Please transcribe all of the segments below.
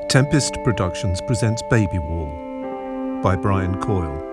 Tempest Productions presents Babywall by Brian Coyle.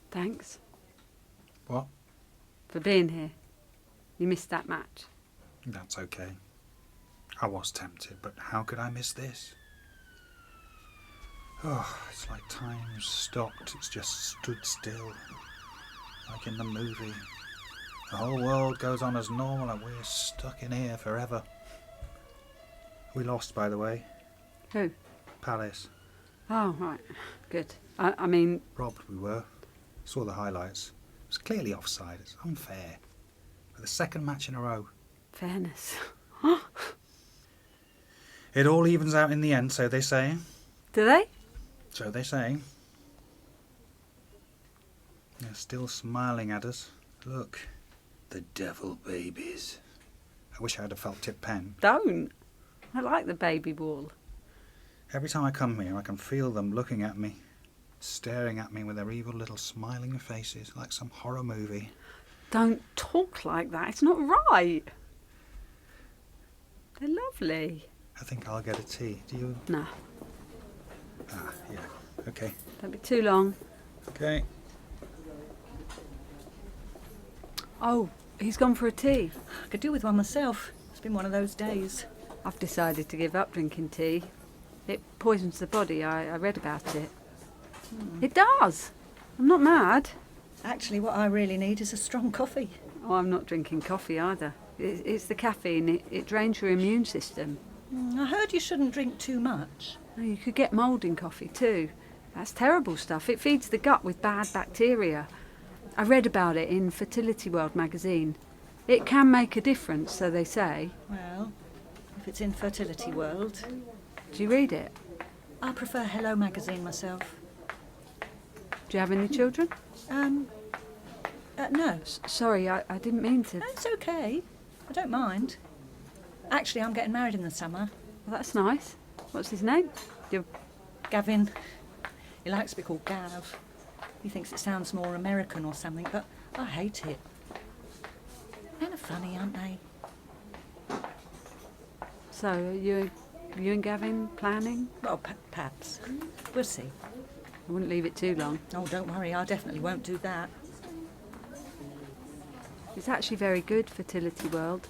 Thanks. What? For being here. You missed that match. That's okay. I was tempted, but how could I miss this? Oh, it's like time's stopped. It's just stood still. Like in the movie. The whole world goes on as normal and we're stuck in here forever. We lost, by the way. Who? Palace. Oh, right. Good. I mean... Robbed we were. Saw the highlights. It was clearly offside. It's unfair. For the second match in a row. Fairness. It all evens out in the end, so they say. Do they? So they say. They're still smiling at us. Look. The devil babies. I wish I had a felt tip pen. Don't. I like the baby wall. Every time I come here, I can feel them looking at me. Staring at me with their evil little smiling faces, like some horror movie. Don't talk like that. It's not right. They're lovely. I think I'll get a tea. Do you? No. Ah, yeah. Okay. Don't be too long. Okay. Oh, he's gone for a tea. I could do with one myself. It's been one of those days. I've decided to give up drinking tea. It poisons the body. I read about it. It does. I'm not mad. Actually, what I really need is a strong coffee. Oh, I'm not drinking coffee either. It's the caffeine. It drains your immune system. I heard you shouldn't drink too much. Oh, you could get mould in coffee too. That's terrible stuff. It feeds the gut with bad bacteria. I read about it in Fertility World magazine. It can make a difference, so they say. Well, if it's in Fertility World... Do you read it? I prefer Hello magazine myself. Do you have any children? No. Sorry, I didn't mean to. No, it's okay. I don't mind. Actually, I'm getting married in the summer. Well, that's nice. What's his name? Gavin. He likes to be called Gav. He thinks it sounds more American or something, but I hate it. Men are funny, aren't they? So, you and Gavin planning? Well, perhaps. We'll see. I wouldn't leave it too long. Oh, don't worry, I definitely won't do that. It's actually very good, Fertility World.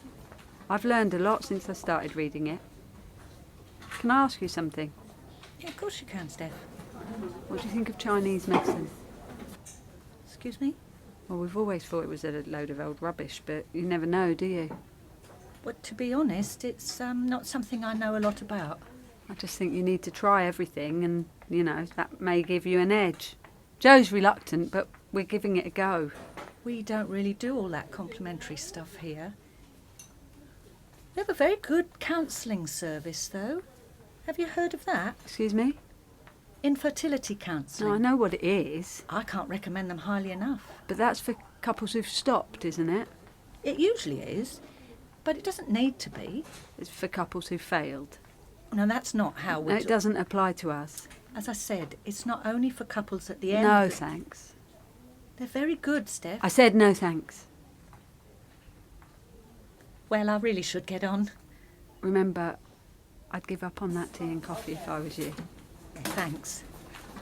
I've learned a lot since I started reading it. Can I ask you something? Yeah, of course you can, Stef. What do you think of Chinese medicine? Excuse me? Well, we've always thought it was a load of old rubbish, but you never know, do you? Well, to be honest, it's not something I know a lot about. I just think you need to try everything and, that may give you an edge. Joe's reluctant, but we're giving it a go. We don't really do all that complimentary stuff here. We have a very good counselling service, though. Have you heard of that? Excuse me? Infertility counselling. No, I know what it is. I can't recommend them highly enough. But that's for couples who've stopped, isn't it? It usually is, but it doesn't need to be. It's for couples who've failed. No, that's not how we No, it doesn't apply to us. As I said, it's not only for couples at the end. No, thanks. They're very good, Stef. I said no thanks. Well, I really should get on. Remember, I'd give up on that tea and coffee if I was you. Thanks.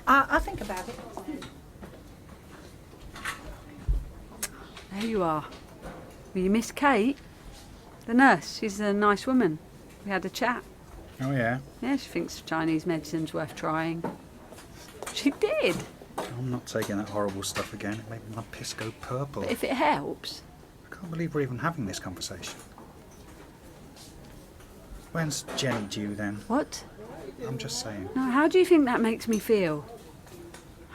I'll think about it. There you are. Well, you miss Kate? The nurse, she's a nice woman. We had a chat. Oh, yeah? Yeah, she thinks Chinese medicine's worth trying. She did. I'm not taking that horrible stuff again. It made my piss go purple. But if it helps... I can't believe we're even having this conversation. When's Jenny due then? What? I'm just saying. No, how do you think that makes me feel?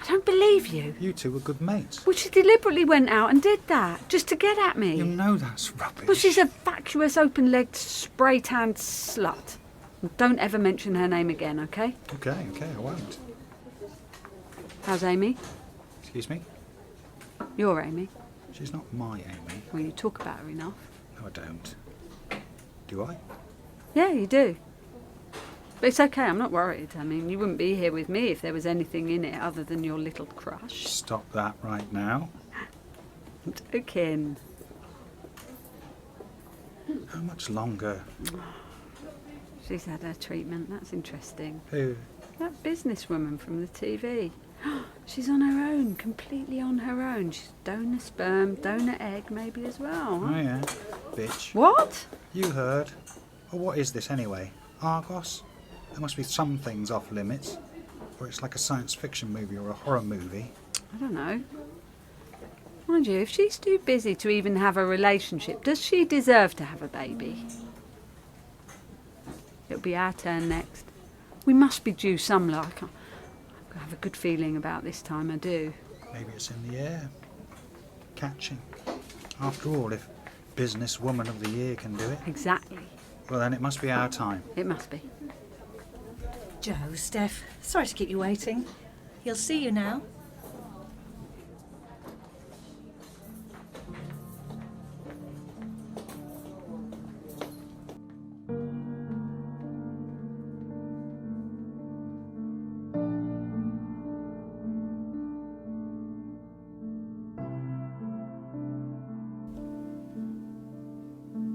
I don't believe you. You two were good mates. Well, she deliberately went out and did that, just to get at me. You know that's rubbish. Well, she's a vacuous, open-legged, spray-tanned slut. Don't ever mention her name again, OK? Okay, I won't. How's Amy? Excuse me? You're Amy. She's not my Amy. Well, you talk about her enough. No, I don't. Do I? Yeah, you do. But it's OK, I'm not worried. I mean, you wouldn't be here with me if there was anything in it other than your little crush. Stop that right now. I'm joking. How much longer? She's had her treatment. That's interesting. Who? That businesswoman from the TV. She's on her own, completely on her own. She's donor sperm, donor egg maybe as well. Oh, yeah. Bitch. What? You heard. Well, what is this anyway? Argos? There must be some things off limits. Or it's like a science fiction movie or a horror movie. I don't know. Mind you, if she's too busy to even have a relationship, does she deserve to have a baby? It'll be our turn next. We must be due some luck. I have a good feeling about this time, I do. Maybe it's in the air. Catching. After all, if Businesswoman of the Year can do it, Exactly. well then it must be our time. It must be. Joe, Stef, sorry to keep you waiting. He'll see you now.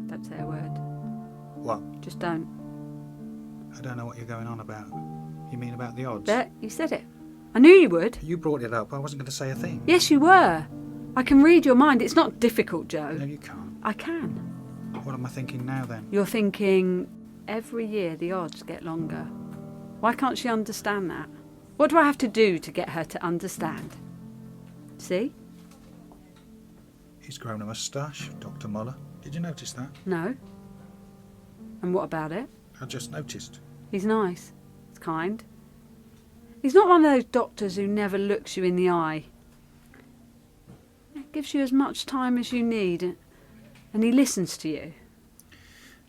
Don't say a word. What? Just don't. I don't know what you're going on about. You mean about the odds? There, you said it. I knew you would. You brought it up. I wasn't going to say a thing. Yes, you were. I can read your mind. It's not difficult, Joe. No, you can't. I can. What am I thinking now then? You're thinking, every year the odds get longer. Why can't she understand that? What do I have to do to get her to understand? See? He's grown a moustache, Dr. Muller. Did you notice that? No. And what about it? I just noticed. He's nice. He's kind. He's not one of those doctors who never looks you in the eye. He gives you as much time as you need, and he listens to you.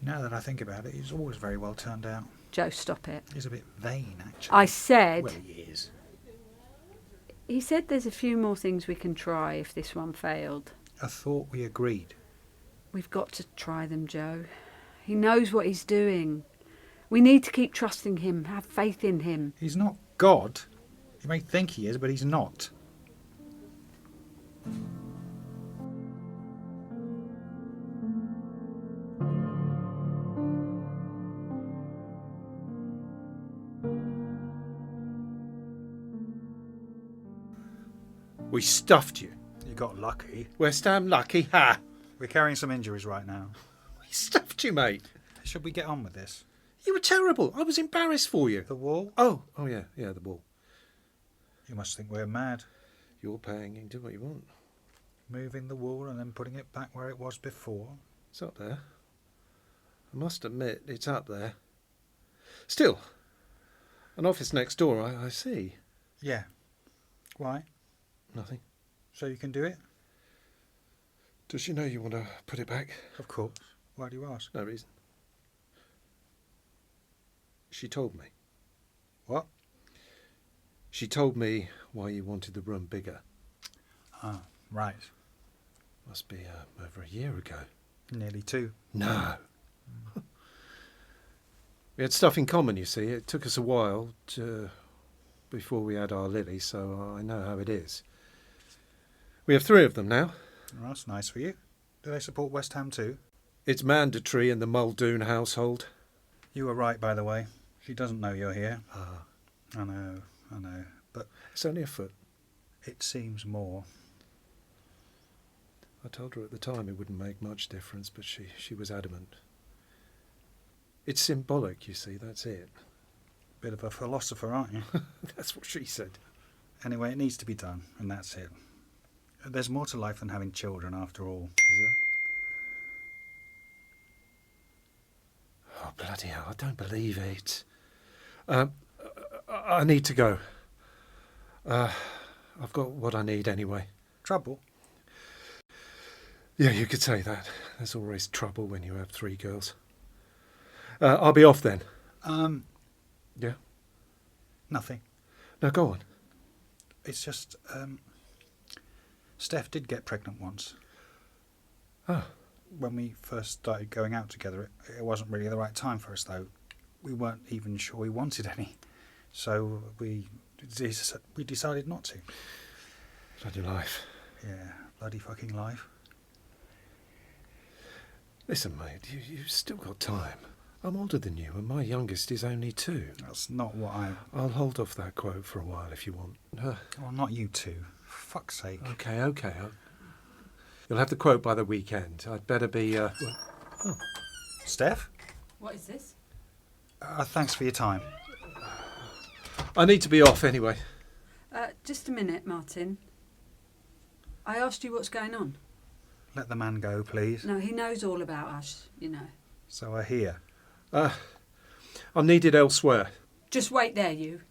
Now that I think about it, he's always very well turned out. Joe, stop it. He's a bit vain, actually. I said... Well, he is. He said there's a few more things we can try if this one failed. I thought we agreed. We've got to try them, Joe. He knows what he's doing. We need to keep trusting him, have faith in him. He's not God. You may think he is, but he's not. We stuffed you. You got lucky. West Ham lucky, ha! We're carrying some injuries right now. We stuffed you, mate. Should we get on with this? You were terrible. I was embarrassed for you. The wall? Oh yeah, the ball. You must think we're mad. You're paying. You can do what you want. Moving the wall and then putting it back where it was before. It's up there. I must admit, it's up there. Still, an office next door, I see. Yeah. Why? Nothing. So you can do it? Does she know you want to put it back? Of course. Why do you ask? No reason. She told me. What? She told me why you wanted the room bigger. Ah, right. Must be over a year ago. Nearly 2. No. We had stuff in common, you see. It took us a while before we had our Lily, so I know how it is. We have 3 of them now. Well, that's nice for you. Do they support West Ham too? It's mandatory in the Muldoon household. You were right, by the way. She doesn't know you're here. Ah, I know. But it's only a foot. it seems more. I told her at the time it wouldn't make much difference, but she was adamant. It's symbolic, you see, that's it. Bit of a philosopher, aren't you? That's what she said. Anyway, it needs to be done, and that's it. There's more to life than having children, after all. Is there? Oh, bloody hell, I don't believe it. I need to go. I've got what I need anyway. Trouble? Yeah, you could say that. There's always trouble when you have 3 girls. I'll be off then. Yeah? Nothing. No, go on. It's just, Stef did get pregnant once. Oh. When we first started going out together, it wasn't really the right time for us, though. We weren't even sure we wanted any. So we decided not to. Bloody life. Yeah, bloody fucking life. Listen, mate, you've still got time. I'm older than you, and my youngest is only 2. That's not what I'll hold off that quote for a while if you want. Well, not you two. For fuck's sake. Okay. You'll have the quote by the weekend. I'd better be... Oh. Stef? What is this? Thanks for your time. I need to be off anyway. Just a minute, Martin. I asked you what's going on. Let the man go, please. No, he knows all about us, you know. So I hear. I'm needed elsewhere. Just wait there, you.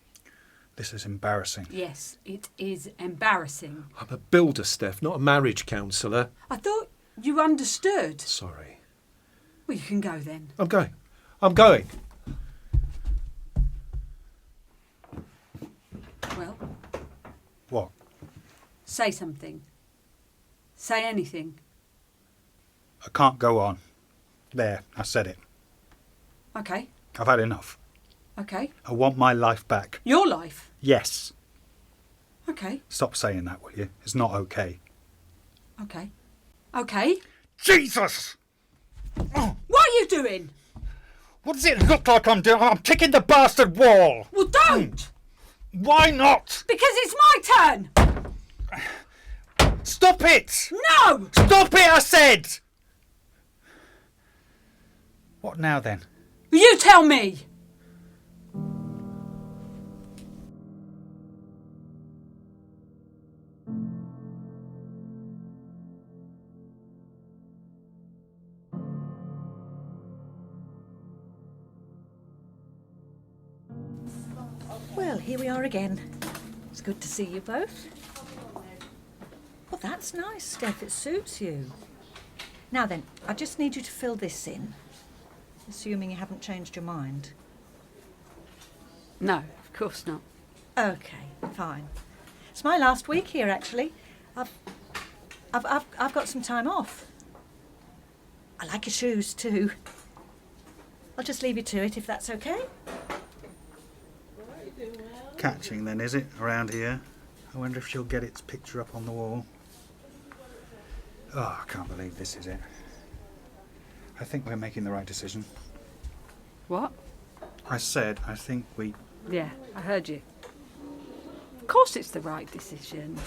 This is embarrassing. Yes, it is embarrassing. I'm a builder, Stef, not a marriage counsellor. I thought you understood. Sorry. Well, you can go then. I'm going. Well, What? say something. Say anything. I can't go on. There, I said it. Okay, I've had enough. okay. I want my life back. Your life? Yes. Okay, Stop saying that, will you? It's not okay. okay. Okay? Jesus! Oh, What are you doing? what does it look like I'm doing? I'm kicking the bastard wall! Well, don't! Why not? Because it's my turn! Stop it! No! Stop it, I said! What now then? You tell me! Well, here we are again. It's good to see you both. Well, that's nice, Stef. It suits you. Now then, I just need you to fill this in, assuming you haven't changed your mind. No, of course not. Okay, fine. It's my last week here, actually. I've got some time off. I like your shoes too. I'll just leave you to it if that's okay. Catching then, is it, around here? I wonder if she'll get its picture up on the wall. Oh, I can't believe this is it. I think we're making the right decision. What? I said, I think we... Yeah, I heard you. Of course it's the right decision.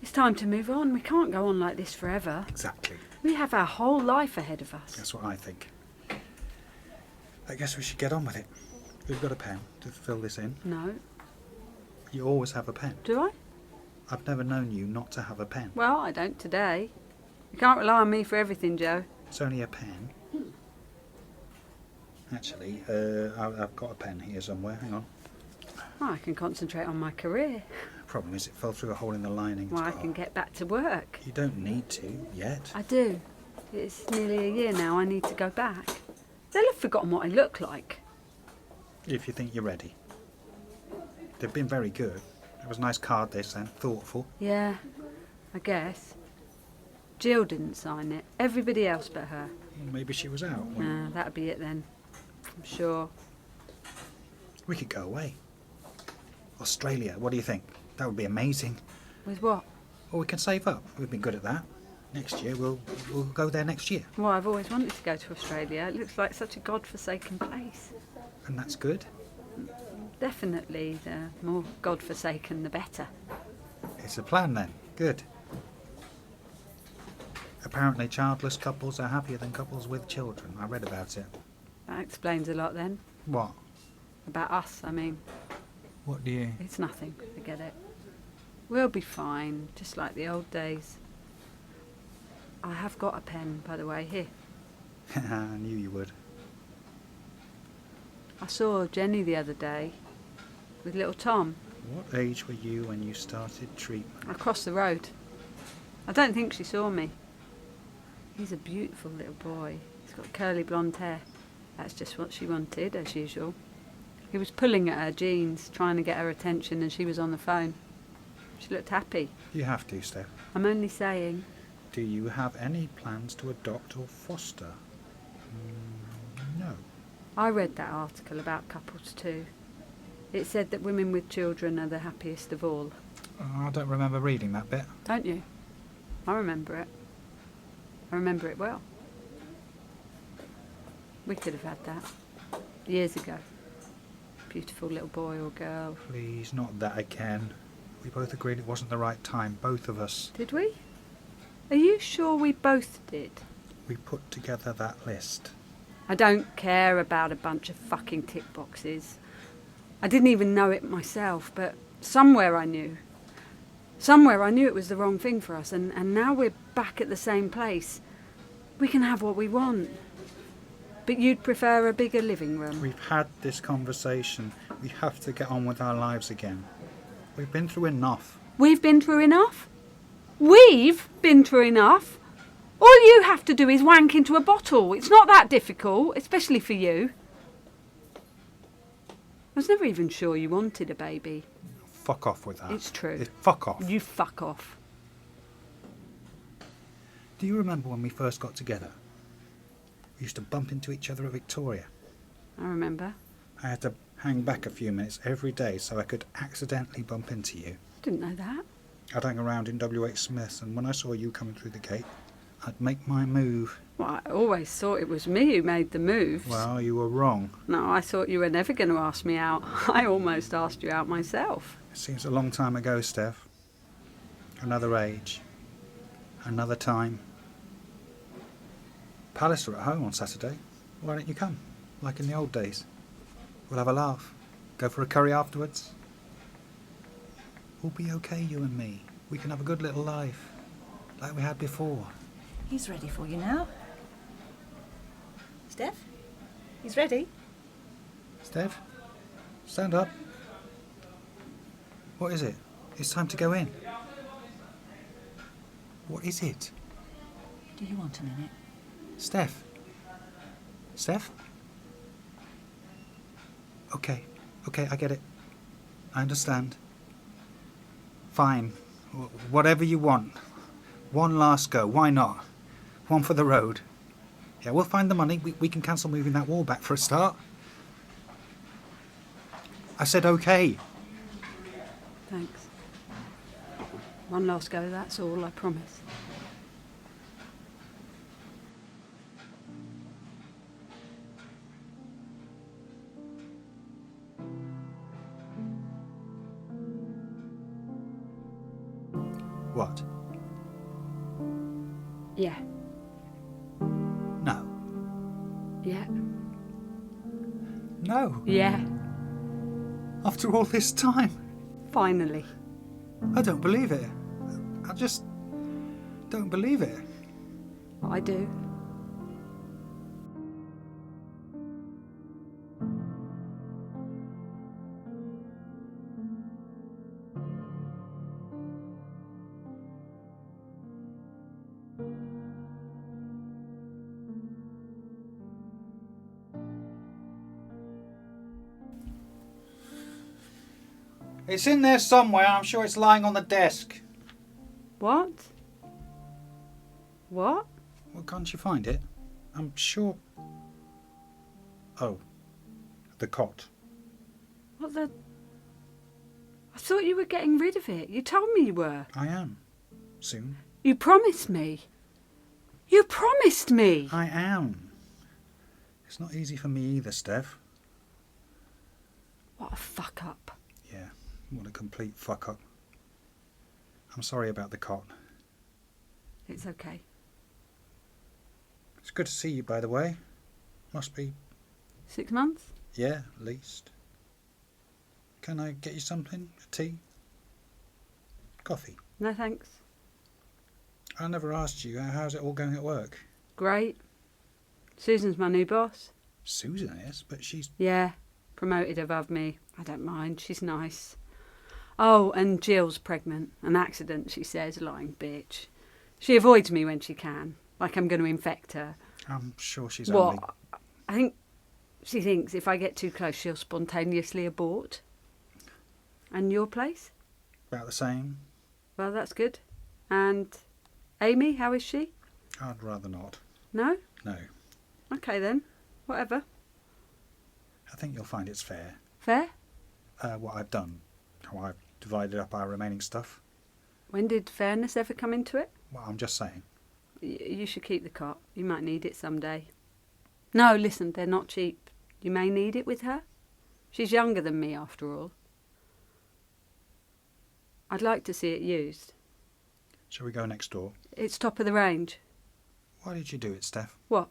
It's time to move on. We can't go on like this forever. Exactly. We have our whole life ahead of us. That's what I think. I guess we should get on with it. We've got a pen to fill this in. No. You always have a pen. Do I? I've never known you not to have a pen. Well, I don't today. You can't rely on me for everything, Joe. It's only a pen. Actually, I've got a pen here somewhere. Hang on. Well, I can concentrate on my career. Problem is, it fell through a hole in the lining. It's Well, I got can get back to work. You don't need to, yet. I do. It's nearly a year now. I need to go back. They'll have forgotten what I look like. If you think you're ready. They've been very good. It was a nice card they sent. Thoughtful. Yeah, I guess. Jill didn't sign it. Everybody else but her. Maybe she was out. Nah, that'd be it then. I'm sure. We could go away. Australia, what do you think? That would be amazing. With what? Well, we can save up. We've been good at that. Next year, we'll go there next year. Well, I've always wanted to go to Australia. It looks like such a godforsaken place. And that's good. Definitely, the more godforsaken, the better. It's a plan then. Good. Apparently childless couples are happier than couples with children. I read about it. That explains a lot then. What? About us, I mean. What do you... It's nothing, forget it. We'll be fine, just like the old days. I have got a pen, by the way, here. I knew you would. I saw Jenny the other day with little Tom. What age were you when you started treatment? Across the road. I don't think she saw me. He's a beautiful little boy. He's got curly blonde hair. That's just what she wanted, as usual. He was pulling at her jeans, trying to get her attention, and she was on the phone. She looked happy. You have to, Stef. I'm only saying. Do you have any plans to adopt or foster? No. I read that article about couples too. It said that women with children are the happiest of all. I don't remember reading that bit. Don't you? I remember it. I remember it well. We could have had that. Years ago. Beautiful little boy or girl. Please, not that again. We both agreed it wasn't the right time, both of us. Did we? Are you sure we both did? We put together that list. I don't care about a bunch of fucking tick boxes. I didn't even know it myself, but somewhere I knew. Somewhere I knew it was the wrong thing for us, and now we're back at the same place. We can have what we want. But you'd prefer a bigger living room? We've had this conversation. We have to get on with our lives again. We've been through enough. We've been through enough? We've been through enough? All you have to do is wank into a bottle. It's not that difficult, especially for you. I was never even sure you wanted a baby. Fuck off with that. It's true. Fuck off. You fuck off. Do you remember when we first got together? We used to bump into each other at Victoria. I remember. I had to hang back a few minutes every day so I could accidentally bump into you. Didn't know that. I'd hang around in WH Smith's, and when I saw you coming through the gate, I'd make my move. Well, I always thought it was me who made the moves. Well, you were wrong. No, I thought you were never going to ask me out. I almost asked you out myself. It seems a long time ago, Stef. Another age. Another time. Palace are at home on Saturday. Why don't you come? Like in the old days. We'll have a laugh. Go for a curry afterwards. We'll be okay, you and me. We can have a good little life. Like we had before. He's ready for you now. Stef? He's ready. Stef? Stand up. What is it? It's time to go in. What is it? Do you want a minute? Stef? Stef? Okay, I get it. I understand. Fine. Whatever you want. One last go, why not? One for the road. Yeah, we'll find the money. We can cancel moving that wall back for a start. I said okay. Thanks. One last go, that's all, I promise. What? Yeah. No. Yeah. No. Yeah. After all this time. Finally. I don't believe it. I just don't believe it. I do. It's in there somewhere. I'm sure it's lying on the desk. What? What? Well, can't you find it? I'm sure... Oh. The cot. What the... I thought you were getting rid of it. You told me you were. I am. Soon. You promised me. You promised me. I am. It's not easy for me either, Stef. What a fuck up. Yeah, what a complete fuck up. I'm sorry about the cot. It's okay. It's good to see you, by the way. Must be 6 months? Yeah, at least. Can I get you something? A tea? Coffee? No thanks. I never asked you, how's it all going at work? Great. Susan's my new boss. Susan is, but she's... Yeah, promoted above me. I don't mind, she's nice. Oh, and Jill's pregnant. An accident, she says, lying bitch. She avoids me when she can, like I'm going to infect her. I'm sure she's What? only... I think she thinks if I get too close, she'll spontaneously abort. And your place? About the same. Well, that's good. And Amy, how is she? I'd rather not. No? No. Okay then. Whatever. I think you'll find it's fair. Fair? What I've done. How I've divided up our remaining stuff. When did fairness ever come into it? Well, I'm just saying. You should keep the cot. You might need it someday. No, listen, they're not cheap. You may need it with her. She's younger than me, after all. I'd like to see it used. Shall we go next door? It's top of the range. Why did you do it, Steph? What?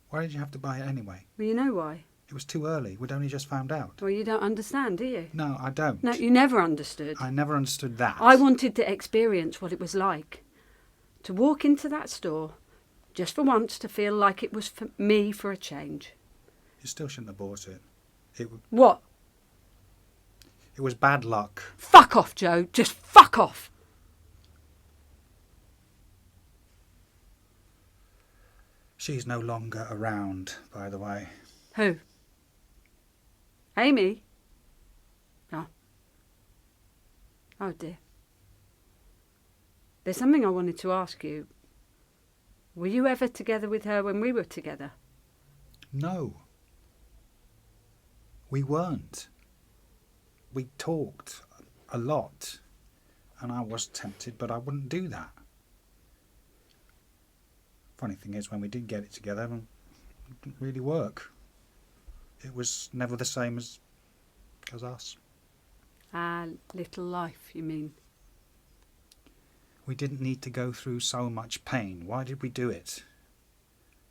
Why did you have to buy it anyway? Well, you know why. It was too early. We'd only just found out. Well, you don't understand, do you? No, I don't. No, you never understood. I never understood that. I wanted to experience what it was like. To walk into that store, just for once to feel like it was for me for a change. You still shouldn't have bought it. What? It was bad luck. Fuck off, Joe. Just fuck off. She's no longer around, by the way. Who? Amy? Oh. Oh dear. There's something I wanted to ask you. Were you ever together with her when we were together? No. We weren't. We talked a lot, and I was tempted, but I wouldn't do that. Funny thing is, when we did get it together, it didn't really work. It was never the same as us. Ah, little life, you mean? We didn't need to go through so much pain. Why did we do it?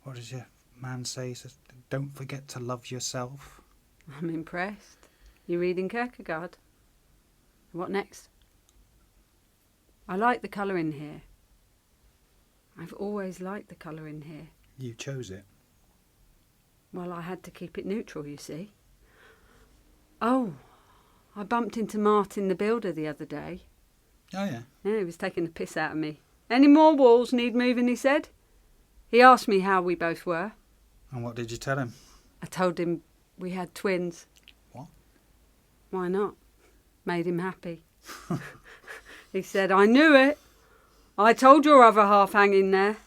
What does your man say? He says, don't forget to love yourself. I'm impressed. You reading Kierkegaard? What next? I like the colour in here. I've always liked the colour in here. You chose it. Well, I had to keep it neutral, you see. Oh, I bumped into Martin the builder the other day. Oh, yeah. Yeah, he was taking the piss out of me. Any more walls need moving, he said. He asked me how we both were. And what did you tell him? I told him we had twins. What? Why not? Made him happy. He said, I knew it. I told your other half hang in there.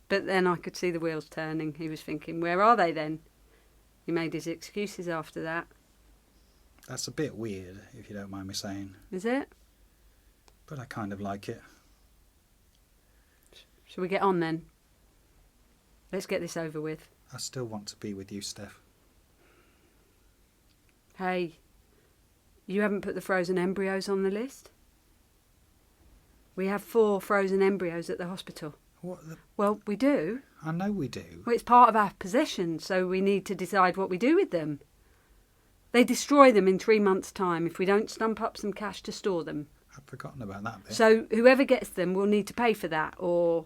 But then I could see the wheels turning. He was thinking, where are they then? He made his excuses after that. That's a bit weird, if you don't mind me saying. Is it? But I kind of like it. Shall we get on then? Let's get this over with. I still want to be with you, Steph. Hey, you haven't put the frozen embryos on the list? We have 4 frozen embryos at the hospital. What the... Well, we do. I know we do. Well, it's part of our possession, so we need to decide what we do with them. They destroy them in 3 months' time if we don't stump up some cash to store them. I'd forgotten about that bit. So whoever gets them will need to pay for that, or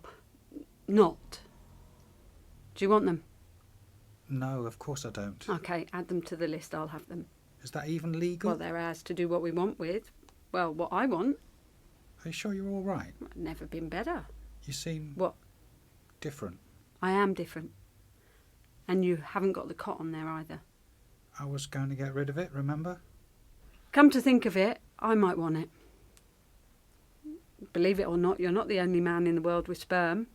not. Do you want them? No, of course I don't. Okay, add them to the list, I'll have them. Is that even legal? Well, they're ours to do what we want with. Well, what I want. Are you sure you're all right? I've never been better. You seem... What? different. I am different. And you haven't got the cot on there either. I was going to get rid of it, remember? Come to think of it, I might want it. Believe it or not, you're not the only man in the world with sperm.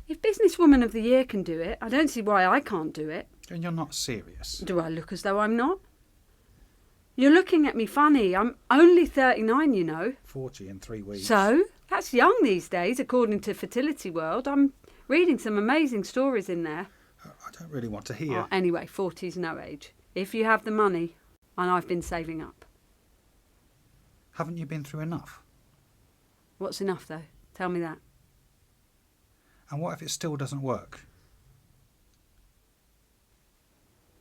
If Businesswoman of the Year can do it, I don't see why I can't do it. And you're not serious. Do I look as though I'm not? You're looking at me funny. I'm only 39, you know. 40 in 3 weeks. So, that's young these days, according to Fertility World. I'm reading some amazing stories in there. I don't really want to hear. Oh, anyway, 40's no age. If you have the money, and I've been saving up. Haven't you been through enough? What's enough, though? Tell me that. And what if it still doesn't work?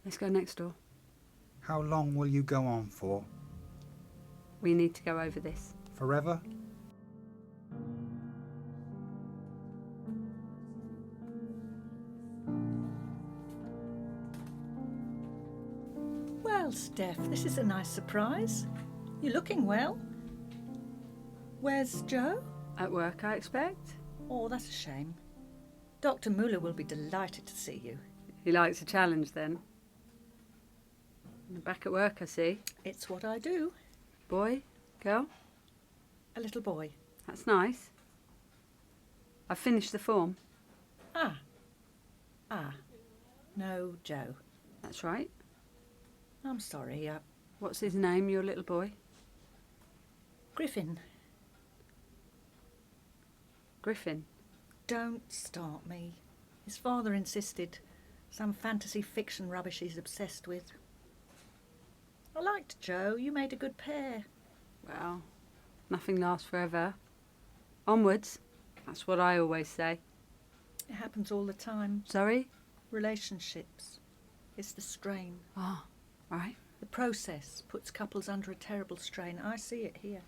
Let's go next door. How long will you go on for? We need to go over this. Forever? Well, Stef, this is a nice surprise. You're looking well. Where's Joe? At work, I expect. Oh, that's a shame. Dr. Muller will be delighted to see you. He likes a challenge then. Back at work, I see. It's what I do. Boy? Girl? A little boy. That's nice. I've finished the form. Ah. No, Joe. That's right. I'm sorry. What's his name, your little boy? Griffin. Griffin. Don't start me. His father insisted. Some fantasy fiction rubbish he's obsessed with. I liked Joe. You made a good pair. Well, nothing lasts forever. Onwards. That's what I always say. It happens all the time. Sorry? Relationships. It's the strain. Oh, right. The process puts couples under a terrible strain. I see it here.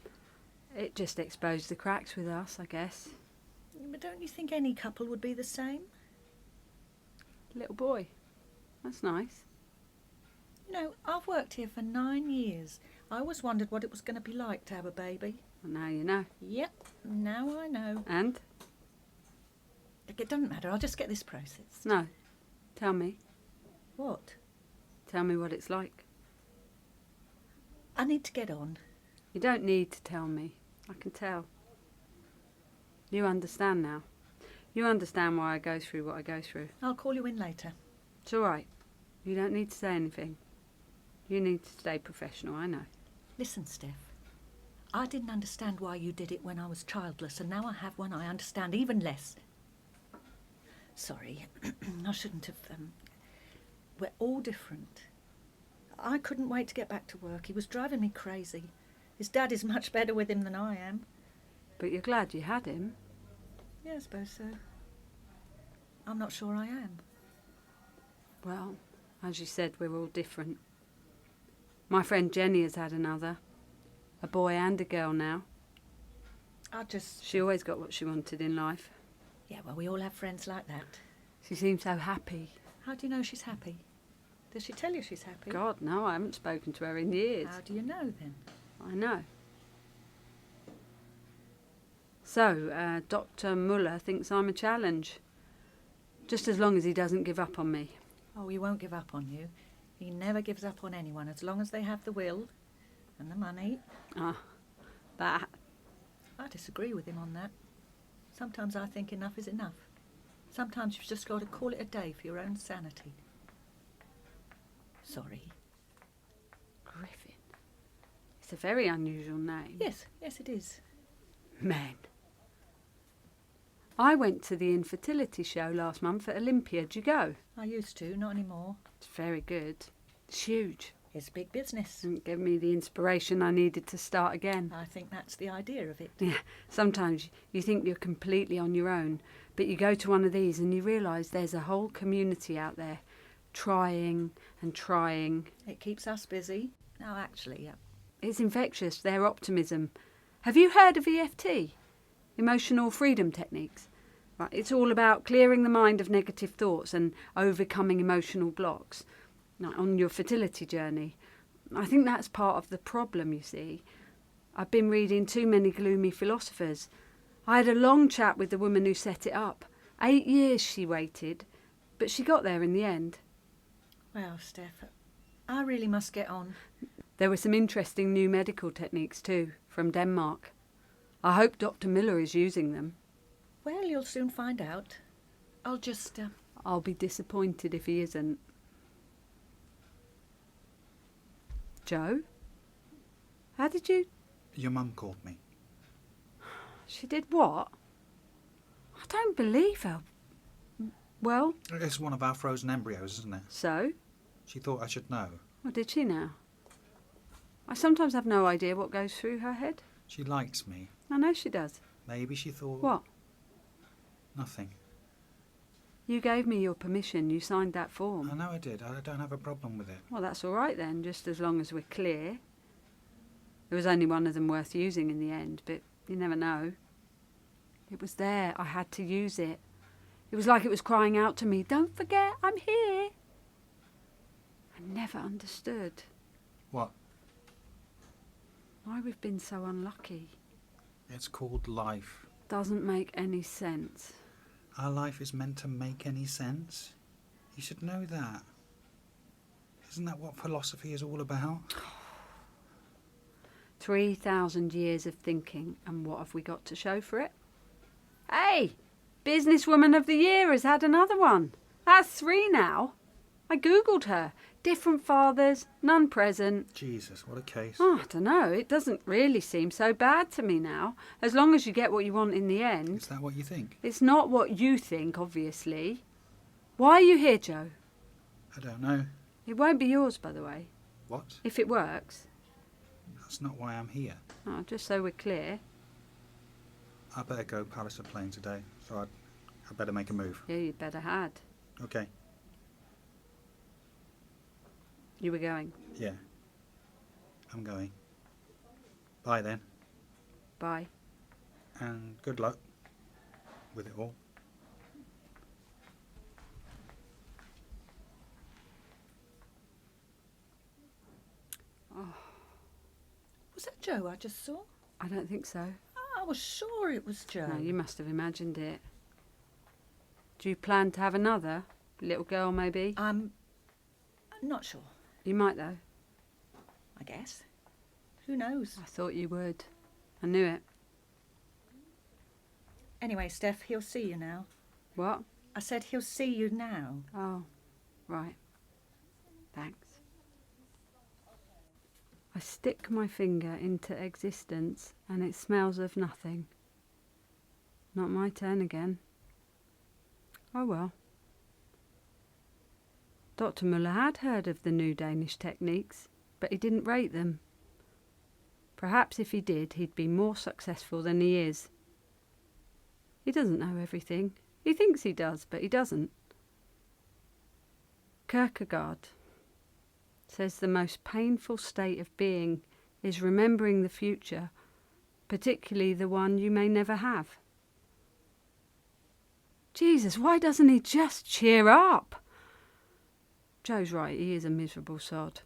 It just exposed the cracks with us, I guess. But don't you think any couple would be the same? Little boy. That's nice. You know, I've worked here for 9 years. I always wondered what it was going to be like to have a baby. Well, now you know. Yep, now I know. And? Look, it doesn't matter. I'll just get this processed. No. Tell me. What? Tell me what it's like. I need to get on. You don't need to tell me. I can tell. You understand now. You understand why I go through what I go through. I'll call you in later. It's all right. You don't need to say anything. You need to stay professional, I know. Listen, Stef. I didn't understand why you did it when I was childless, and now I have one I understand even less. Sorry, I shouldn't have... We're all different. I couldn't wait to get back to work. He was driving me crazy. His dad is much better with him than I am. But you're glad you had him. Yeah, I suppose so. I'm not sure I am. Well, as you said, we're all different. My friend Jenny has had another. A boy and a girl now. She always got what she wanted in life. Yeah, well, we all have friends like that. She seems so happy. How do you know she's happy? Does she tell you she's happy? God, no, I haven't spoken to her in years. How do you know, then? I know. So, Dr. Muller thinks I'm a challenge. Just as long as he doesn't give up on me. Oh, he won't give up on you. He never gives up on anyone as long as they have the will and the money. Ah, that. I disagree with him on that. Sometimes I think enough is enough. Sometimes you've just got to call it a day for your own sanity. Sorry. Griffin. It's a very unusual name. Yes, it is. Men. I went to the infertility show last month at Olympia. Did you go? I used to, not anymore. It's very good. It's huge. It's big business. It gave me the inspiration I needed to start again. I think that's the idea of it. Yeah, sometimes you think you're completely on your own, but you go to one of these and you realise there's a whole community out there trying and trying. It keeps us busy. No, actually, yeah. It's infectious, their optimism. Have you heard of EFT? Emotional freedom techniques. Right, it's all about clearing the mind of negative thoughts and overcoming emotional blocks. Like on your fertility journey. I think that's part of the problem, you see. I've been reading too many gloomy philosophers. I had a long chat with the woman who set it up. 8 years she waited, but she got there in the end. Well, Stef, I really must get on. There were some interesting new medical techniques too, from Denmark. I hope Dr. Miller is using them. Well, you'll soon find out. I'll just... I'll be disappointed if he isn't. Joe? How did you... Your mum called me. She did what? I don't believe her. Well? It's one of our frozen embryos, isn't it? So? She thought I should know. What did she now? I sometimes have no idea what goes through her head. She likes me. I know she does. Maybe she thought... What? Nothing. You gave me your permission. You signed that I form. know I did. I don't have a problem with it. Well, that's all right then, just as long as we're clear. There was only one of them worth using in the end, but you never know. It was there. I had to use it. It was like it was crying out to me, "Don't forget, I'm here." I never understood What? why we've been so unlucky. It's called life. Doesn't make any sense. Our life is meant to make any sense. You should know that. Isn't that what philosophy is all about? 3,000 years of thinking, and what have we got to show for it? Hey! Businesswoman of the Year has had another one. That's 3 now. I googled her. Different fathers, none present. Jesus, what a case. Oh, I don't know. It doesn't really seem so bad to me now. As long as you get what you want in the end. Is that what you think? It's not what you think, obviously. Why are you here, Joe? I don't know. It won't be yours, by the way. What? If it works. That's not why I'm here. Oh, just so we're clear. I better go Palace of Plane today, so I better make a move. Yeah, you'd better had. Okay. You were going. Yeah. I'm going. Bye then. Bye. And good luck with it all. Was that Joe I just saw? I don't think so. Oh, I was sure it was Joe. No, you must have imagined it. Do you plan to have another? Little girl, maybe? I'm not sure, You might, though. I guess. Who knows? I thought you would. I knew it. Anyway, Stef, he'll see you now. What? I said he'll see you now. Oh, right. Thanks. I stick my finger into existence and it smells of nothing. Not my turn again. Oh well. Dr. Muller had heard of the new Danish techniques, but he didn't rate them. Perhaps if he did, he'd be more successful than he is. He doesn't know everything. He thinks he does, but he doesn't. Kierkegaard says the most painful state of being is remembering the future, particularly the one you may never have. Jesus, why doesn't he just cheer up? Joe's right, he is a miserable sod.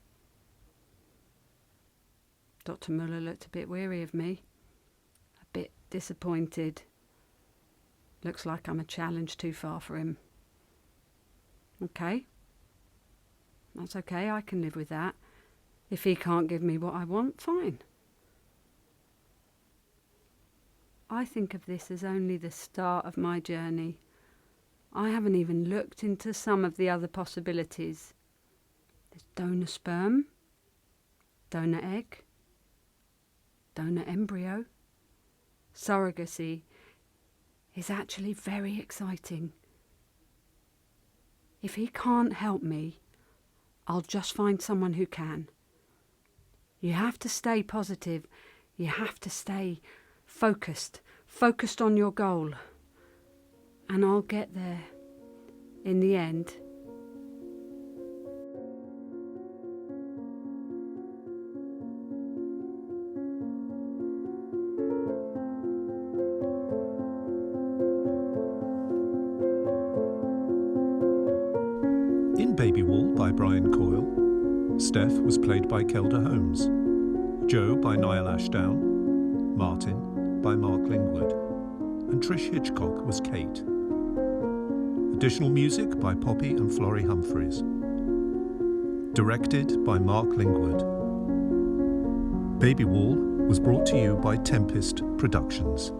Dr. Muller looked a bit weary of me, a bit disappointed. Looks like I'm a challenge too far for him. Okay. That's okay, I can live with that. If he can't give me what I want, fine. I think of this as only the start of my journey. I haven't even looked into some of the other possibilities. There's donor sperm, donor egg, donor embryo. Surrogacy is actually very exciting. If he can't help me, I'll just find someone who can. You have to stay positive. You have to stay focused on your goal. And I'll get there in the end. In Babywall by Brian Coyle, Stef was played by Kelda Holmes, Joe by Niall Ashdown, Martin by Mark Lingwood, and Tricia Hitchcock was Kate. Additional music by Poppy and Florrie Humphreys. Directed by Mark Lingwood. Babywall was brought to you by Tempest Productions.